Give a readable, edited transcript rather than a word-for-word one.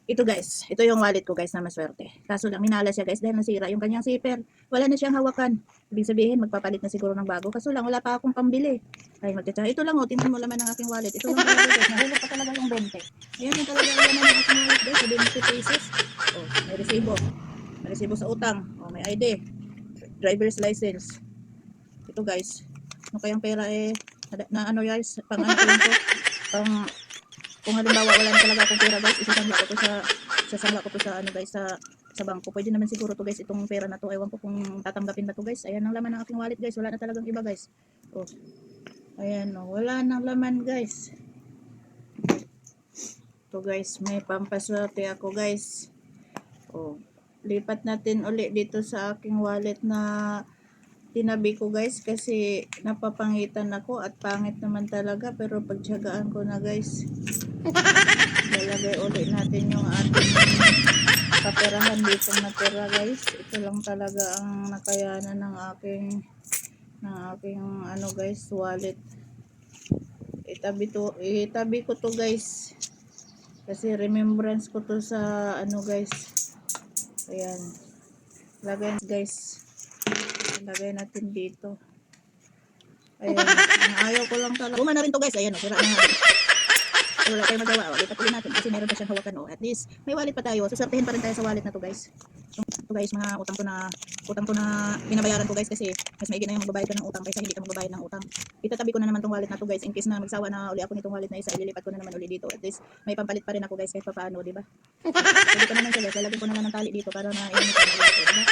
Ito guys, ito yung wallet ko guys na maswerte. Kaso lang minala siya guys dahil nasira yung kanyang zipper. Wala na siyang hawakan. Ibig sabihin magpapalit na siguro ng bago. Kaso lang wala pa akong pambili. Ay magtsatsa. Ito lang oh, tingnan mo laman ng aking wallet. Ito lang talaga guys. Nahulog pa talaga yung 20. Ayan yung talaga yung laman ng aking wallet guys. 70 pesos. Oh, may resibo. May resibo sa utang. Oh, may ID. Driver's license. Ito guys. Ano kayang pera na ano guys? Pang ano ko lang to? Pang kung halimbawa wala na talaga akong pera guys, isasangla ko to sa ano guys sa bangko. Pwede naman siguro to guys itong pera na to. Ewan ko kung tatanggapin ba to guys. Ayan ang laman ng aking wallet guys. Wala na talagang iba guys. Oh. Ayan oh, wala nang laman guys. To guys, may pampaswerte ako guys. Oh. Lipat natin uli dito sa aking wallet na tinabi ko guys kasi napapangitan ako at pangit naman talaga, pero pagtiyagaan ko na guys. Lalagay ulit natin yung ating kaperahan dito na pera guys. Ito lang talaga ang nakayanan ng aking ano guys, wallet. Itabi ko to guys. Kasi remembrance ko to sa ano guys. Ayan. Lagay guys. Lagay natin dito. Ayan. Ayaw ko lang talaga. Guma na rin to guys. Ayan, sira na nga. Wala tayong magawa. Lipat ulit natin kasi meron pa siyang hawakan. At least may wallet pa tayo. Susertehin pa rin tayo sa wallet na to guys. Ito guys, mga utang ko na binabayaran ko guys kasi mas maigi na yung magbabayad ka ng utang kaysa hindi ka magbabayad ng utang. Itatabi ko na naman tong wallet na to guys in case na magsawa na uli ako nitong wallet na isa, ililipat ko na naman uli dito. At least may pampalit pa rin ako guys kahit paano, di ba? Pwede ko naman siya guys, lalagyan ko naman ng tali dito para na iyan ito, diba?